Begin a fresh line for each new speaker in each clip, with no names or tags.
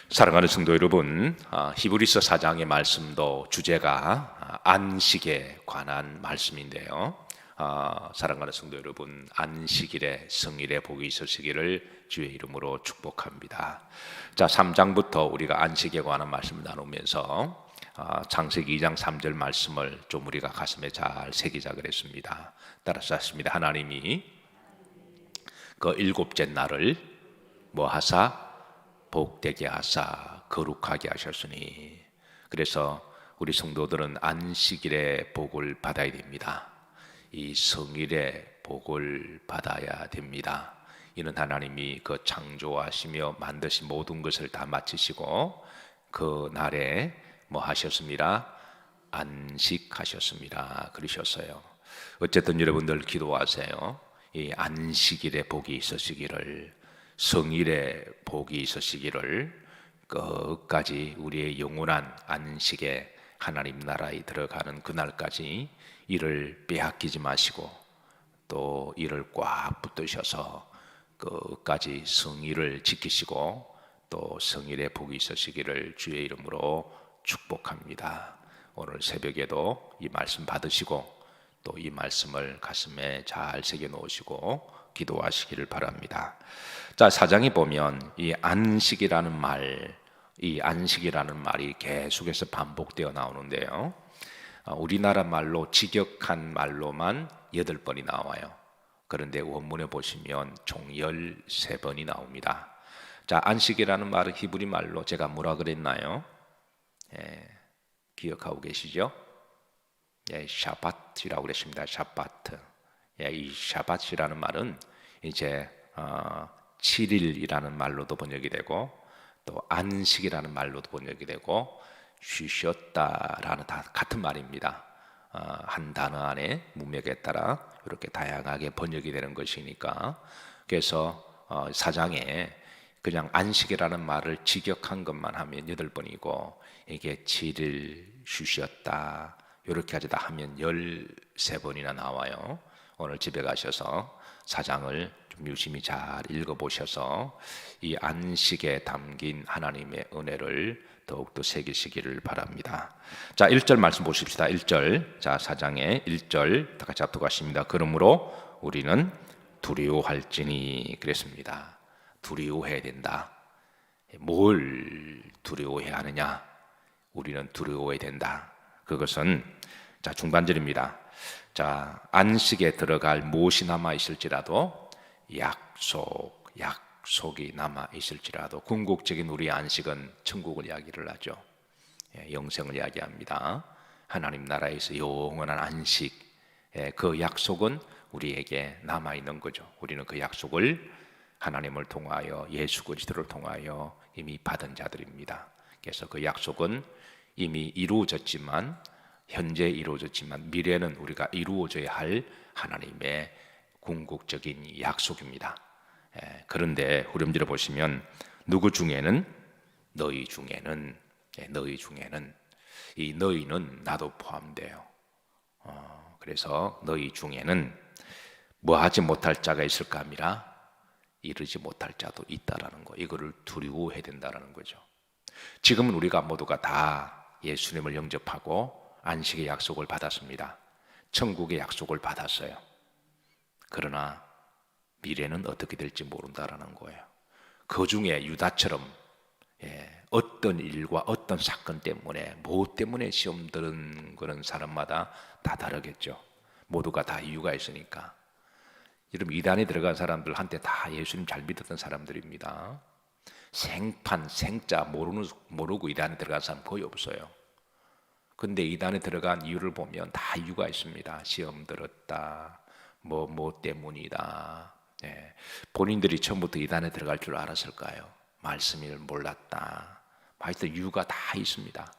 사랑하는 성도 여러분, 히브리서 4장의 말씀도 주제가 안식에 관한 말씀인데요. 사랑하는 성도 여러분, 안식일에 성일에 복이 있으시기를 주의 이름으로 축복합니다. 자, 3장부터 우리가 안식에 관한 말씀을 나누면서 창세기 2장 3절 말씀을 좀 우리가 가슴에 잘 새기자 그랬습니다. 따라서 하십니다. 하나님이 그 일곱째 날을 뭐 하사? 복되게 하사 거룩하게 하셨으니. 그래서 우리 성도들은 안식일의 복을 받아야 됩니다. 이 성일의 복을 받아야 됩니다. 이는 하나님이 그 창조하시며 만드신 모든 것을 다 마치시고 그 날에 뭐 하셨습니다? 안식하셨습니다. 그러셨어요. 어쨌든 여러분들 기도하세요. 이 안식일의 복이 있으시기를, 성일의 복이 있으시기를, 끝까지 우리의 영원한 안식에 하나님 나라에 들어가는 그날까지 이를 빼앗기지 마시고 또 이를 꽉 붙드셔서 끝까지 성일을 지키시고 또 성일의 복이 있으시기를 주의 이름으로 축복합니다. 오늘 새벽에도 이 말씀 받으시고 또 이 말씀을 가슴에 잘 새겨 놓으시고 기도하시기를 바랍니다. 자, 4장에 보면 이 안식이라는 말이 계속해서 반복되어 나오는데요. 우리나라 말로 직역한 말로만 8번이 나와요. 그런데 원문에 보시면 총 13번이 나옵니다. 자, 안식이라는 말은 히브리 말로 제가 뭐라 그랬나요? 기억하고 계시죠? 샤밧이라고 그랬습니다. 샤밧. 이 샤밧이라는 말은 이제 7일이라는 말로도 번역이 되고 또 안식이라는 말로도 번역이 되고 쉬셨다라는 다 같은 말입니다. 한 단어 안에 문맥에 따라 이렇게 다양하게 번역이 되는 것이니까, 그래서 4장에 그냥 안식이라는 말을 직역한 것만 하면 8번이고 이게 7일 쉬셨다 이렇게 하다 하면 13번이나 나와요. 오늘 집에 가셔서 4장을 좀 유심히 잘 읽어보셔서 이 안식에 담긴 하나님의 은혜를 더욱더 새기시기를 바랍니다. 자, 1절 말씀 보십시다. 1절. 자, 4장의 1절 다 같이 합독하십니다. 그러므로 우리는 두려워할지니. 그랬습니다. 두려워해야 된다. 뭘 두려워해야 하느냐? 우리는 두려워해야 된다. 그것은 자, 중반절입니다. 자, 안식에 들어갈 무엇이 남아 있을지라도 약속이 남아 있을지라도, 궁극적인 우리의 안식은 천국을 이야기를 하죠. 영생을 이야기합니다. 하나님 나라에서 영원한 안식, 그 약속은 우리에게 남아 있는 거죠. 우리는 그 약속을 하나님을 통하여 예수 그리스도를 통하여 이미 받은 자들입니다. 그래서 그 약속은 이미 이루어졌지만, 현재 이루어졌지만 미래는 우리가 이루어져야 할 하나님의 궁극적인 약속입니다. 그런데 후렴지를 보시면 너희 중에는 이 너희는 나도 포함돼요. 그래서 너희 중에는 뭐 하지 못할 자가 있을까 하미라, 이르지 못할 자도 있다라는 거, 이거를 두려워해야 된다라는 거죠. 지금은 우리가 모두가 다 예수님을 영접하고 안식의 약속을 받았습니다. 천국의 약속을 받았어요. 그러나 미래는 어떻게 될지 모른다라는 거예요. 그 중에 유다처럼 어떤 일과 어떤 사건 때문에, 무엇 때문에 시험 드는 그런 사람마다 다 다르겠죠. 모두가 다 이유가 있으니까. 여러분, 이단에 들어간 사람들 한때 다 예수님 잘 믿었던 사람들입니다. 생자 모르고 이단에 들어간 사람 거의 없어요. 근데 이단에 들어간 이유를 보면 다 이유가 있습니다. 시험 들었다, 뭐 때문이다. 본인들이 처음부터 이단에 들어갈 줄 알았을까요? 말씀을 몰랐다. 하여튼 이유가 다 있습니다.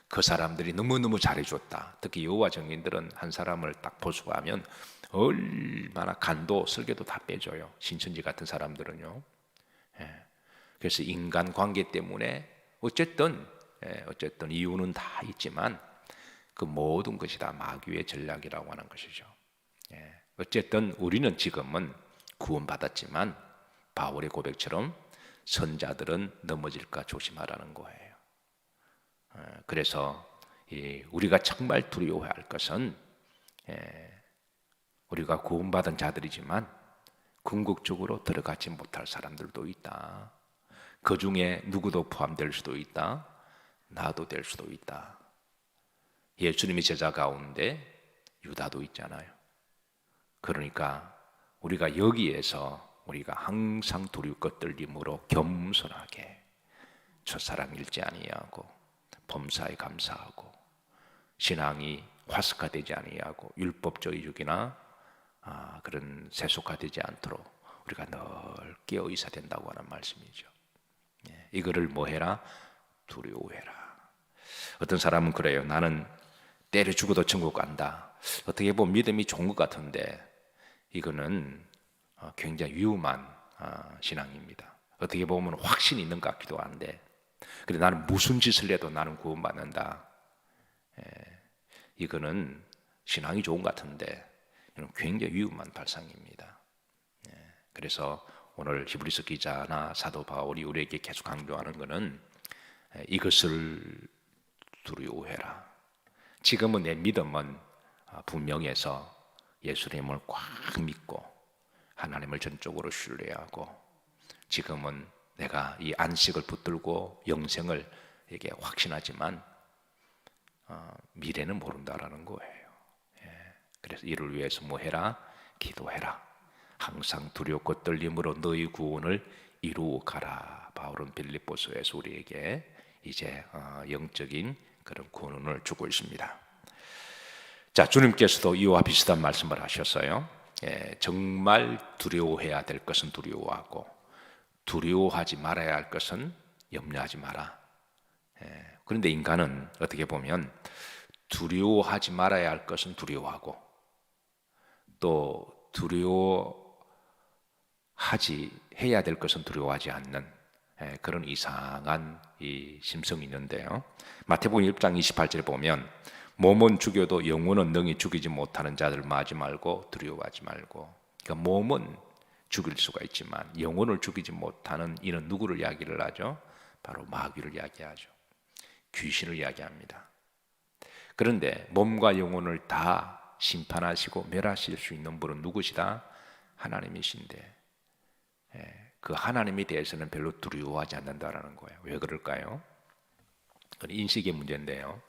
그 사람들이 너무너무 잘해줬다. 특히 여호와 증인들은 한 사람을 딱 보수하면 얼마나 간도 설계도 다 빼줘요. 신천지 같은 사람들은요. 그래서 인간관계 때문에 어쨌든 이유는 다 있지만 그 모든 것이 다 마귀의 전략이라고 하는 것이죠. 어쨌든 우리는 지금은 구원받았지만 바울의 고백처럼 선자들은 넘어질까 조심하라는 거예요. 그래서 우리가 정말 두려워해야 할 것은 우리가 구원받은 자들이지만 궁극적으로 들어가지 못할 사람들도 있다. 그 중에 누구도 포함될 수도 있다. 나도 될 수도 있다. 예수님의 제자 가운데 유다도 있잖아요. 그러니까 우리가 여기에서 우리가 항상 두렵고 떨림으로 겸손하게 첫사랑 잃지 아니하고 범사에 감사하고 신앙이 화석화되지 아니하고 율법주의적이나 그런 세속화되지 않도록 우리가 늘 깨어 있어야 된다고 하는 말씀이죠. 이거를 뭐 해라? 두려워해라. 어떤 사람은 그래요. 나는 때려 죽어도 천국 간다. 어떻게 보면 믿음이 좋은 것 같은데 이거는 굉장히 위험한 신앙입니다. 어떻게 보면 확신이 있는 것 같기도 한데, 그래 나는 무슨 짓을 해도 나는 구원받는다. 이거는 신앙이 좋은 것 같은데 이건 굉장히 위험한 발상입니다. 그래서 오늘 히브리서 기자나 사도 바울이 우리에게 계속 강조하는 것은 이것을 두려워해라. 지금은 내 믿음은 분명해서 예수님을 꽉 믿고 하나님을 전적으로 신뢰하고 지금은 내가 이 안식을 붙들고 영생을 이게 확신하지만 미래는 모른다라는 거예요. 그래서 이를 위해서 뭐 해라? 기도해라. 항상 두렵고 떨림으로 너희 구원을 이루어 가라. 바울은 빌립보서에서 우리에게 이제 영적인 그런 구원을 주고 있습니다. 자, 주님께서도 이와 비슷한 말씀을 하셨어요. 정말 두려워해야 될 것은 두려워하고 두려워하지 말아야 할 것은 염려하지 마라. 그런데 인간은 어떻게 보면 두려워하지 말아야 할 것은 두려워하고 또 해야 될 것은 두려워하지 않는 그런 이상한 이 심성이 있는데요. 마태복음 1장 28절에 보면 몸은 죽여도 영혼은 능히 죽이지 못하는 자들 마지 말고 두려워하지 말고. 그러니까 몸은 죽일 수가 있지만 영혼을 죽이지 못하는 이는 누구를 이야기를 하죠? 바로 마귀를 이야기하죠. 귀신을 이야기합니다. 그런데 몸과 영혼을 다 심판하시고 멸하실 수 있는 분은 누구시다? 하나님이신데 그 하나님에 대해서는 별로 두려워하지 않는다라는 거예요. 왜 그럴까요? 그건 인식의 문제인데요.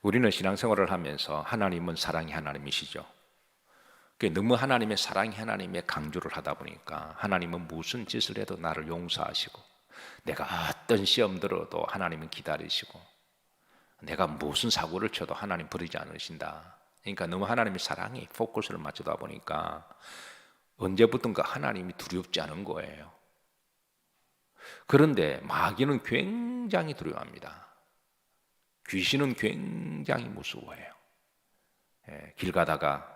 우리는 신앙생활을 하면서 하나님은 사랑의 하나님이시죠. 너무 하나님의 사랑의 하나님의 강조를 하다 보니까 하나님은 무슨 짓을 해도 나를 용서하시고 내가 어떤 시험 들어도 하나님은 기다리시고 내가 무슨 사고를 쳐도 하나님 버리지 않으신다. 그러니까 너무 하나님의 사랑에 포커스를 맞추다 보니까 언제부턴가 하나님이 두렵지 않은 거예요. 그런데 마귀는 굉장히 두려워합니다. 귀신은 굉장히 무서워해요. 길 가다가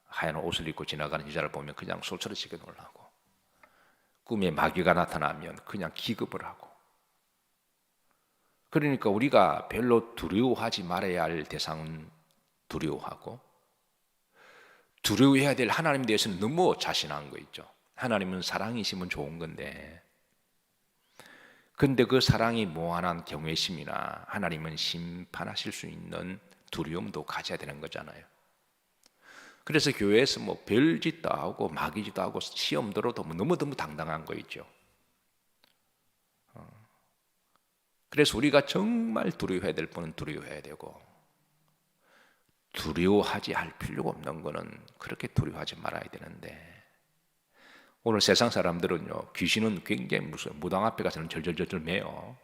하얀 옷을 입고 지나가는 여자를 보면 그냥 소처럼 놀라고 꿈에 마귀가 나타나면 그냥 기겁을 하고. 그러니까 우리가 별로 두려워하지 말아야 할 대상은 두려워하고 두려워해야 될 하나님에 대해서는 너무 자신한 거 있죠. 하나님은 사랑이시면 좋은 건데 근데 그 사랑이 무한한 경외심이나 하나님은 심판하실 수 있는 두려움도 가져야 되는 거잖아요. 그래서 교회에서 뭐 별짓도 하고 마귀짓도 하고 시험 들어도 너무너무 당당한 거 있죠. 그래서 우리가 정말 두려워해야 될 분은 두려워해야 되고 두려워하지 할 필요가 없는 거는 그렇게 두려워하지 말아야 되는데 오늘 세상 사람들은요 귀신은 굉장히 무서워요. 무당 앞에 가서는 절절절절 매요.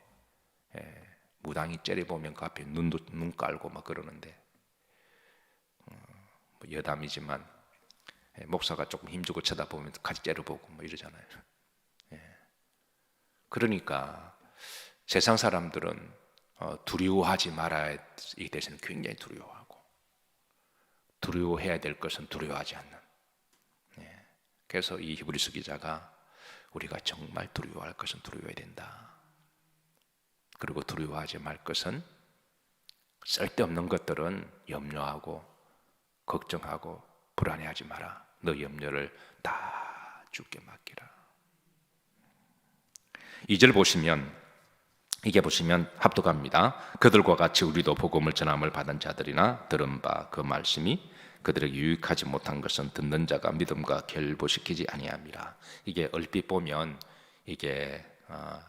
무당이 째려보면 그 앞에 눈 깔고 막 그러는데 여담이지만 목사가 조금 힘주고 쳐다보면 같이 째려보고 뭐 이러잖아요. 그러니까 세상 사람들은 두려워하지 말아야 이 대해서는 굉장히 두려워하고 두려워해야 될 것은 두려워하지 않는. 그래서 이 히브리서 기자가 우리가 정말 두려워할 것은 두려워해야 된다. 그리고 두려워하지 말 것은 쓸데없는 것들은 염려하고 걱정하고 불안해하지 마라. 너 염려를 다 주께 맡기라. 2절 보시면 이게 보시면 합독합니다. 그들과 같이 우리도 복음을 전함을 받은 자들이나 들은 바 그 말씀이 그들에게 유익하지 못한 것은 듣는 자가 믿음과 결부시키지 아니함이라. 이게 얼핏 보면 이게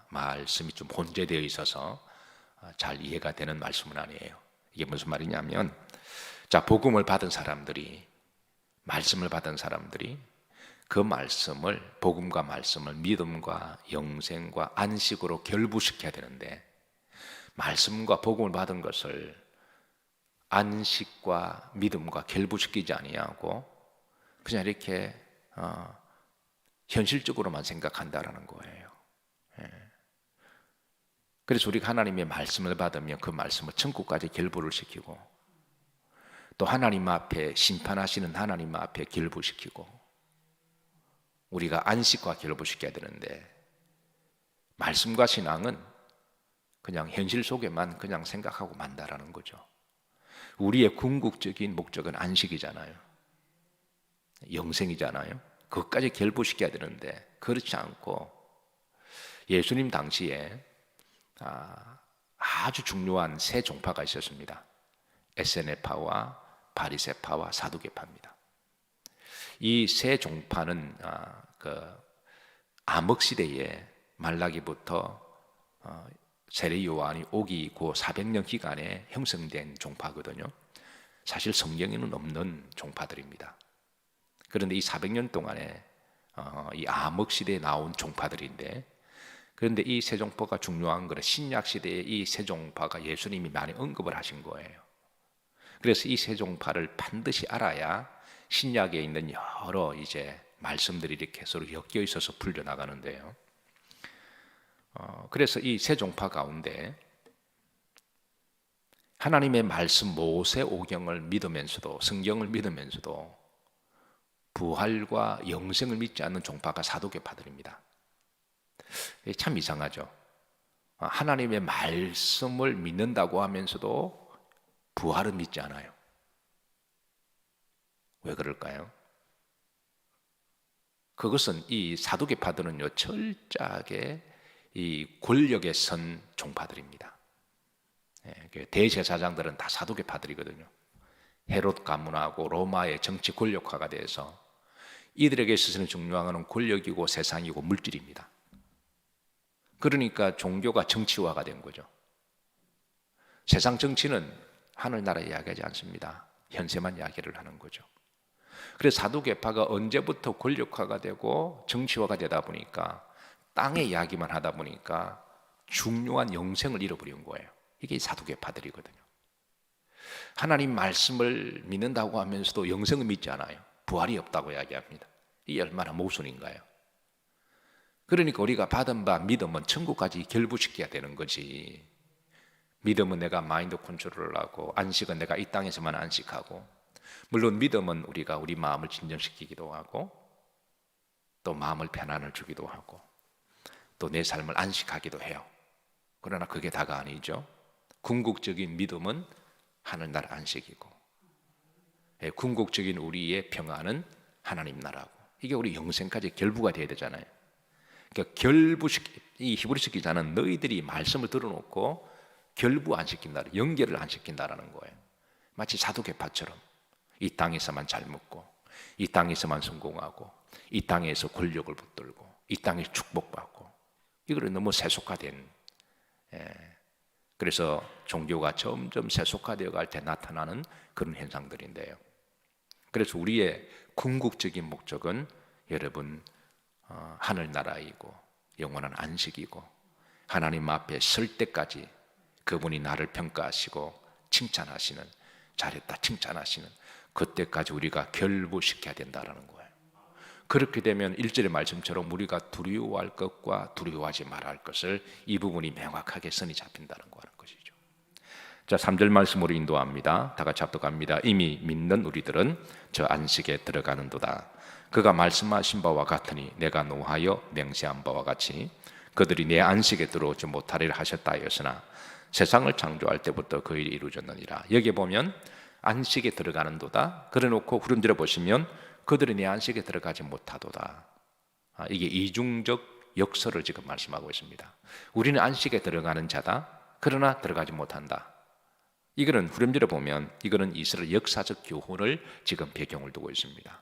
말씀이 좀 혼재되어 있어서 잘 이해가 되는 말씀은 아니에요. 이게 무슨 말이냐면, 자, 복음을 받은 사람들이, 말씀을 받은 사람들이 그 말씀을, 복음과 말씀을 믿음과 영생과 안식으로 결부시켜야 되는데, 말씀과 복음을 받은 것을 안식과 믿음과 결부시키지 아니하고 그냥 이렇게 현실적으로만 생각한다라는 거예요. 그래서 우리가 하나님의 말씀을 받으면 그 말씀을 천국까지 결부를 시키고, 또 하나님 앞에 심판하시는 하나님 앞에 결부시키고, 우리가 안식과 결부시켜야 되는데, 말씀과 신앙은 그냥 현실 속에만 그냥 생각하고 만다라는 거죠. 우리의 궁극적인 목적은 안식이잖아요. 영생이잖아요. 그것까지 결부시켜야 되는데 그렇지 않고, 예수님 당시에 아주 중요한 세 종파가 있었습니다. 에세네파와 바리새파와 사두개파입니다. 이 세 종파는 암흑 시대에 말라기부터 세례 요한이 오기 그 400년 기간에 형성된 종파거든요. 사실 성경에는 없는 종파들입니다. 그런데 이 400년 동안에 이 암흑 시대에 나온 종파들인데, 그런데 이 세 종파가 중요한 거는 신약 시대에 이 세 종파가 예수님이 많이 언급을 하신 거예요. 그래서 이 세 종파를 반드시 알아야 신약에 있는 여러 이제 말씀들이 이렇게 서로 엮여 있어서 풀려 나가는데요. 그래서 이 세 종파 가운데 하나님의 말씀 모세 오경을 믿으면서도, 성경을 믿으면서도 부활과 영생을 믿지 않는 종파가 사두개파들입니다. 참 이상하죠. 하나님의 말씀을 믿는다고 하면서도 부활은 믿지 않아요. 왜 그럴까요? 그것은 이 사두개파들은요, 철저하게 이 권력에 선 종파들입니다. 대제사장들은 다 사두개파들이거든요. 헤롯 가문하고 로마의 정치 권력화가 돼서 이들에게 있어서는 중요한 건 권력이고 세상이고 물질입니다. 그러니까 종교가 정치화가 된 거죠. 세상 정치는 하늘나라 이야기하지 않습니다. 현세만 이야기를 하는 거죠. 그래서 사두개파가 언제부터 권력화가 되고 정치화가 되다 보니까, 땅의 이야기만 하다 보니까 중요한 영생을 잃어버린 거예요. 이게 사두개파들이거든요. 하나님 말씀을 믿는다고 하면서도 영생을 믿지 않아요. 부활이 없다고 이야기합니다. 이게 얼마나 모순인가요? 그러니까 우리가 받은 바 믿음은 천국까지 결부시켜야 되는 거지. 믿음은 내가 마인드 컨트롤을 하고, 안식은 내가 이 땅에서만 안식하고, 물론 믿음은 우리가 우리 마음을 진정시키기도 하고, 또 마음을 편안을 주기도 하고, 또 내 삶을 안식하기도 해요. 그러나 그게 다가 아니죠. 궁극적인 믿음은 하늘나라 안식이고, 궁극적인 우리의 평안은 하나님 나라고, 이게 우리 영생까지 결부가 돼야 되잖아요. 그러니까 이 히브리서 기자는 너희들이 말씀을 들어놓고 결부 안 시킨다, 연결을 안 시킨다라는 거예요. 마치 사두개파처럼 이 땅에서만 잘 먹고, 이 땅에서만 성공하고, 이 땅에서 권력을 붙들고, 이 땅에서 축복받고, 이거는 너무 세속화된, 그래서 종교가 점점 세속화되어 갈 때 나타나는 그런 현상들인데요. 그래서 우리의 궁극적인 목적은 여러분, 하늘나라이고 영원한 안식이고, 하나님 앞에 설 때까지 그분이 나를 평가하시고 칭찬하시는, 잘했다 칭찬하시는 그때까지 우리가 결부시켜야 된다는 거예요. 그렇게 되면 1절의 말씀처럼 우리가 두려워할 것과 두려워하지 말아야 할 것을, 이 부분이 명확하게 선이 잡힌다는 것이죠. 자, 3절 말씀으로 인도합니다. 다 같이 합독합니다. 이미 믿는 우리들은 저 안식에 들어가는도다. 그가 말씀하신 바와 같으니 내가 노하여 맹세한 바와 같이 그들이 내 안식에 들어오지 못하리라 하셨다 하였으나 세상을 창조할 때부터 그 일이 이루어졌느니라. 여기 보면 안식에 들어가는도다, 그래놓고 후렴들어 보시면 그들이 내 안식에 들어가지 못하도다. 이게 이중적 역설을 지금 말씀하고 있습니다. 우리는 안식에 들어가는 자다. 그러나 들어가지 못한다. 이거는 후렴절에 보면 이거는 이스라엘 역사적 교훈을 지금 배경을 두고 있습니다.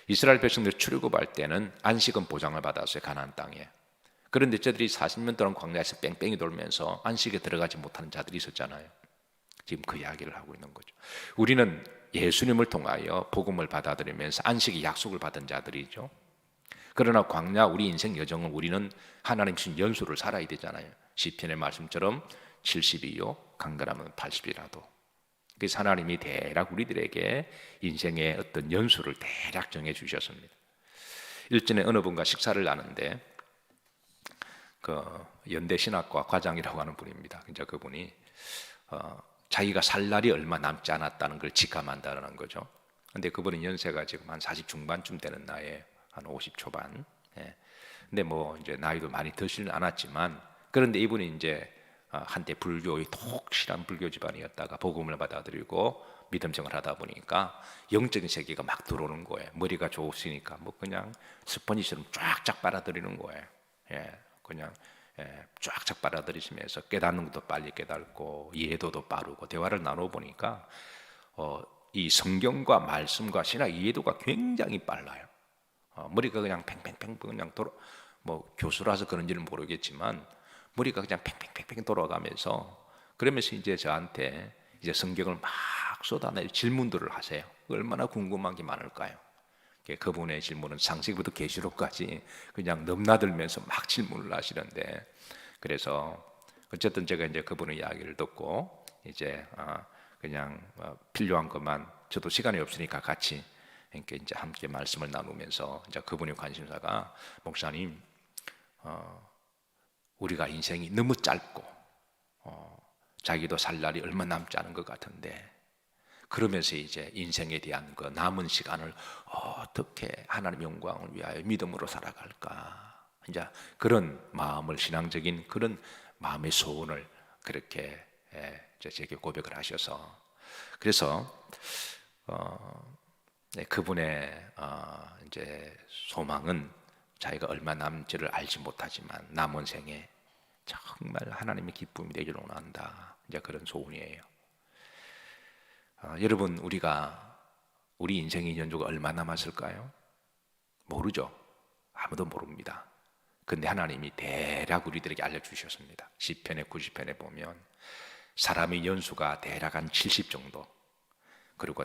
이스라엘 백성들 출애굽할 때는 안식은 보장을 받았어요. 가나안 땅에. 그런데 저들이 40년 동안 광야에서 뺑뺑이 돌면서 안식에 들어가지 못하는 자들이 있었잖아요. 지금 그 이야기를 하고 있는 거죠. 우리는 예수님을 통하여 복음을 받아들이면서 안식의 약속을 받은 자들이죠. 그러나 광야 우리 인생 여정은 우리는 하나님 주신 연수를 살아야 되잖아요. 시편의 말씀처럼 70이요 강건하면 80이라도. 그래서 하나님이 대략 우리들에게 인생의 어떤 연수를 대략 정해 주셨습니다. 일전에 어느 분과 식사를 나는데 그 연대신학과 과장이라고 하는 분입니다. 이제 그분이 자기가 살 날이 얼마 남지 않았다는 걸 직감한다는 거죠. 근데 그분은 연세가 지금 한 40 중반쯤 되는 나이에 한 50 초반. 예. 근데 뭐 이제 나이도 많이 드시는 않았지만 그런데 이분이 이제 한때 불교의 독실한 불교 집안이었다가 복음을 받아들이고 믿음 생활을 하다 보니까 영적인 세계가 막 들어오는 거예요. 머리가 좋으시니까 뭐 그냥 스펀지처럼 쫙쫙 빨아들이는 거예요. 예, 그냥 쫙쫙 빨아들이시면서 깨닫는 것도 빨리 깨닫고 이해도도 빠르고 대화를 나눠보니까 이 성경과 말씀과 신학 이해도가 굉장히 빨라요. 머리가 그냥 팽팽팽 그냥 뭐 교수라서 그런지는 모르겠지만 머리가 그냥 팽팽팽팽 돌아가면서 그러면서 이제 저한테 이제 성경을 막 쏟아내고 질문들을 하세요. 얼마나 궁금한 게 많을까요? 그분의 질문은 창세기부터 계시록까지 그냥 넘나들면서 막 질문을 하시는데 그래서 어쨌든 제가 이제 그분의 이야기를 듣고 이제 그냥 필요한 것만 저도 시간이 없으니까 같이 이렇게 이제 함께 말씀을 나누면서 이제 그분의 관심사가 목사님 우리가 인생이 너무 짧고 자기도 살 날이 얼마 남지 않은 것 같은데 그러면서 이제 인생에 대한 그 남은 시간을 어떻게 하나님 영광을 위하여 믿음으로 살아갈까 이제 그런 마음을 신앙적인 그런 마음의 소원을 그렇게 제게 고백을 하셔서 그래서 그분의 이제 소망은 자기가 얼마 남지를 알지 못하지만 남은 생에 정말 하나님의 기쁨이 되기를 원한다. 이제 그런 소원이에요. 여러분 우리 인생의 연주가 얼마 남았을까요? 모르죠. 아무도 모릅니다. 근데 하나님이 대략 우리들에게 알려주셨습니다. 시편의 90편에 보면 사람의 연수가 대략 한 70 정도 그리고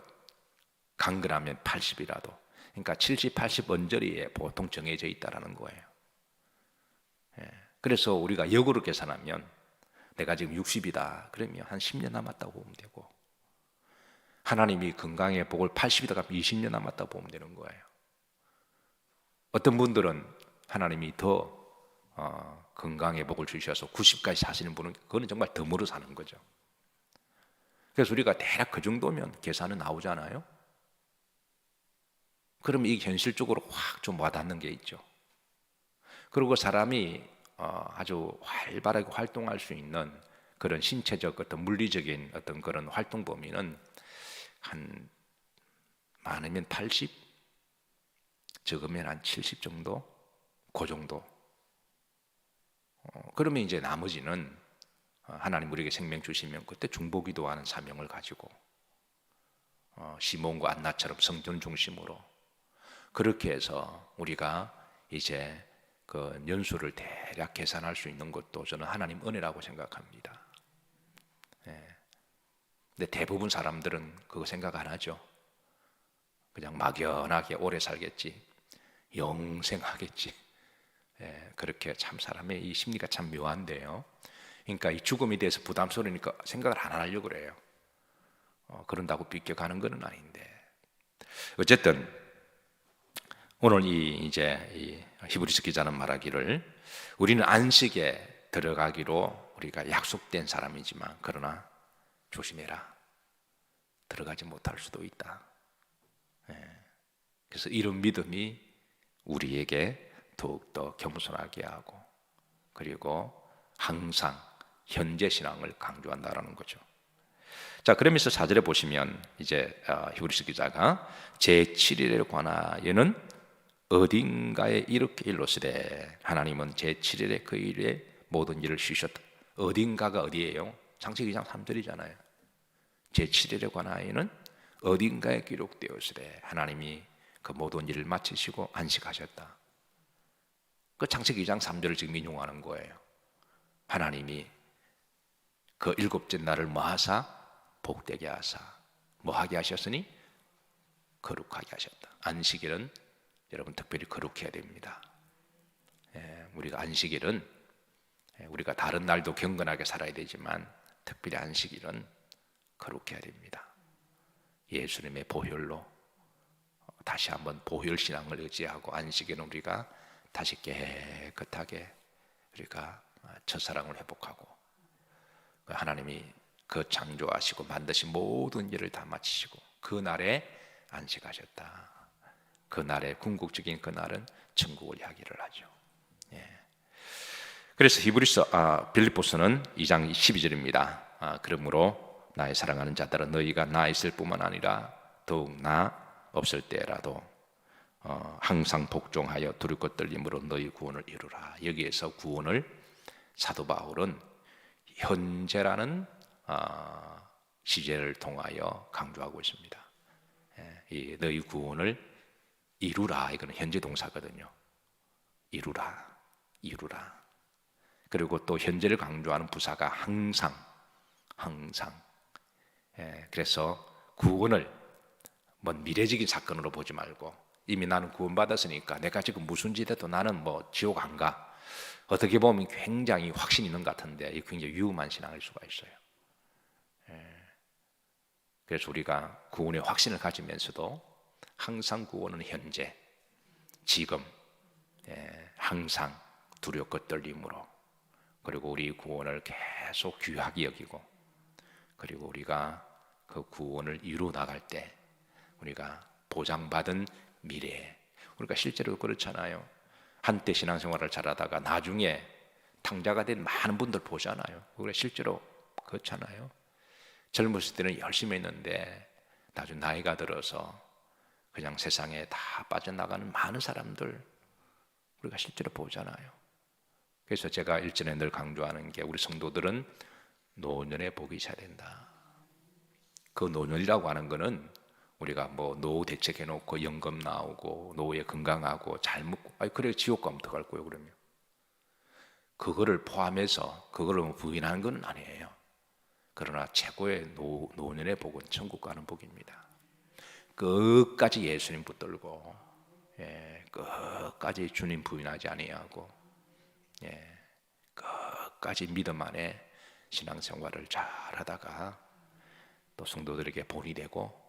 강건하면 80이라도 그러니까 70, 80 언저리에 보통 정해져 있다는 거예요. 그래서 우리가 역으로 계산하면 내가 지금 60이다 그러면 한 10년 남았다고 보면 되고 하나님이 건강의 복을 80이다 그러면 20년 남았다고 보면 되는 거예요. 어떤 분들은 하나님이 더 건강의 복을 주셔서 90까지 사시는 분은 그거는 정말 덤으로 사는 거죠. 그래서 우리가 대략 그 정도면 계산은 나오잖아요. 그러면 이게 현실적으로 확 좀 와닿는 게 있죠. 그리고 사람이 아주 활발하게 활동할 수 있는 그런 신체적 어떤 물리적인 어떤 그런 활동 범위는 한 많으면 80, 적으면 한 70 정도, 그 정도. 그러면 이제 나머지는 하나님 우리에게 생명 주시면 그때 중보기도하는 사명을 가지고 시몬과 안나처럼 성전 중심으로 그렇게 해서 우리가 이제 그 연수를 대략 계산할 수 있는 것도 저는 하나님 은혜라고 생각합니다. 근데 대부분 사람들은 그거 생각 안 하죠. 그냥 막연하게 오래 살겠지, 영생하겠지. 그렇게 참 사람의 이 심리가 참 묘한데요. 그러니까 이 죽음에 대해서 부담스러우니까 생각을 안 하려고 그래요. 그런다고 비껴가는 건 아닌데. 어쨌든 오늘 이제 히브리서 기자는 말하기를 우리는 안식에 들어가기로 우리가 약속된 사람이지만 그러나 조심해라. 들어가지 못할 수도 있다. 그래서 이런 믿음이 우리에게 더욱더 겸손하게 하고 그리고 항상 현재 신앙을 강조한다라는 거죠. 자, 그러면서 4절에 보시면 이제 히브리서 기자가 제7일에 관하여는 어딘가에 이렇게 일러시되 하나님은 제7일에 그 일에 모든 일을 쉬셨다. 어딘가가 어디예요? 창세기 2장 3절이잖아요. 제7일에 관하여는 어딘가에 기록되었으되 하나님이 그 모든 일을 마치시고 안식하셨다. 그 창세기 2장 3절을 지금 인용하는 거예요. 하나님이 그 일곱째 날을 뭐하사? 복되게 하사. 뭐하게 하셨으니? 거룩하게 하셨다. 안식일은 여러분 특별히 거룩해야 됩니다. 우리가 안식일은 우리가 다른 날도 경건하게 살아야 되지만 특별히 안식일은 거룩해야 됩니다. 예수님의 보혈로 다시 한번 보혈신앙을 의지하고 안식일은 우리가 다시 깨끗하게 우리가 첫사랑을 회복하고 하나님이 그 창조하시고 만드신 모든 일을 다 마치시고 그 날에 안식하셨다. 그 날의 궁극적인 그 날은 천국을 향기를 하죠. 그래서 빌립보서는 2장 12절입니다. 그러므로 나의 사랑하는 자들아 너희가 나 있을 뿐만 아니라 더욱 나 없을 때라도 항상 복종하여 두렵고 떨림으로 너희 구원을 이루라. 여기에서 구원을 사도 바울은 현재라는 시제를 통하여 강조하고 있습니다. 이 너희 구원을 이루라, 이거는 현재 동사거든요. 이루라. 그리고 또 현재를 강조하는 부사가 항상. 그래서 구원을 미래적인 사건으로 보지 말고 이미 나는 구원받았으니까 내가 지금 무슨 짓 해도 나는 지옥 안 가. 어떻게 보면 굉장히 확신 있는 것 같은데 이게 굉장히 위험한 신앙일 수가 있어요. 그래서 우리가 구원의 확신을 가지면서도 항상 구원은 현재, 지금, 항상 두렵고 떨림으로 그리고 우리 구원을 계속 귀하게 여기고 그리고 우리가 그 구원을 이루 나갈 때 우리가 보장받은 미래, 우리가 실제로 그렇잖아요. 한때 신앙생활을 잘하다가 나중에 탕자가 된 많은 분들 보잖아요. 우리가 실제로 그렇잖아요. 젊었을 때는 열심히 했는데 나중에 나이가 들어서 그냥 세상에 다 빠져나가는 많은 사람들 우리가 실제로 보잖아요. 그래서 제가 일전에 늘 강조하는 게 우리 성도들은 노년에 복이 있어야 된다. 그 노년이라고 하는 거는 우리가 노후 대책해놓고 연금 나오고 노후에 건강하고 잘 먹고 그래 지옥 가면 어떡할 거예요 그러면. 그거를 포함해서 그거를 부인하는 건 아니에요. 그러나 최고의 노년의 복은 천국 가는 복입니다. 끝까지 예수님 붙들고 끝까지 주님 부인하지 아니하고 끝까지 믿음 안에 신앙생활을 잘 하다가 또 성도들에게 본이 되고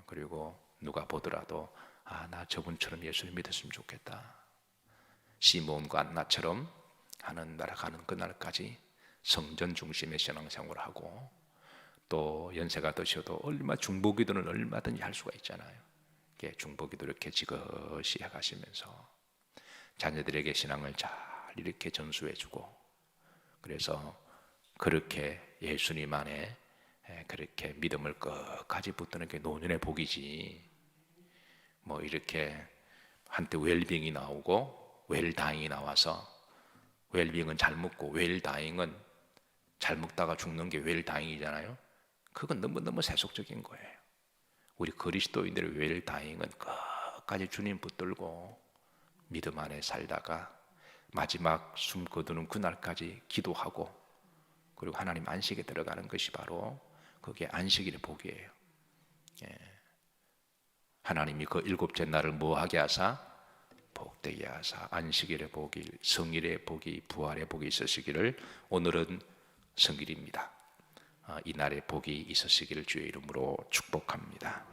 그리고 누가 보더라도 나 저분처럼 예수를 믿었으면 좋겠다. 시몬과 안나처럼 하는 나라 가는 그날까지 성전 중심의 신앙생활을 하고 또 연세가 드셔도 중보기도는 얼마든지 할 수가 있잖아요. 중보기도 이렇게 지그시 해가시면서 자녀들에게 신앙을 잘 이렇게 전수해주고 그래서 그렇게 예수님 안에 그렇게 믿음을 끝까지 붙드는 게 노년의 복이지. 이렇게 한때 웰빙이 나오고 웰다잉이 나와서 웰빙은 잘 먹고 웰다잉은 잘 먹다가 죽는 게 웰다잉이잖아요. 그건 너무너무 세속적인 거예요. 우리 그리스도인들의 웰다잉은 끝까지 주님 붙들고 믿음 안에 살다가 마지막 숨 거두는 그날까지 기도하고 그리고 하나님 안식에 들어가는 것이 바로 그게 안식일의 복이에요. 하나님이 그 일곱째 날을 뭐하게 하사? 복되게 하사 안식일의 복이, 성일의 복이, 부활의 복이 있으시기를. 오늘은 성일입니다. 이 날의 복이 있으시기를 주의 이름으로 축복합니다.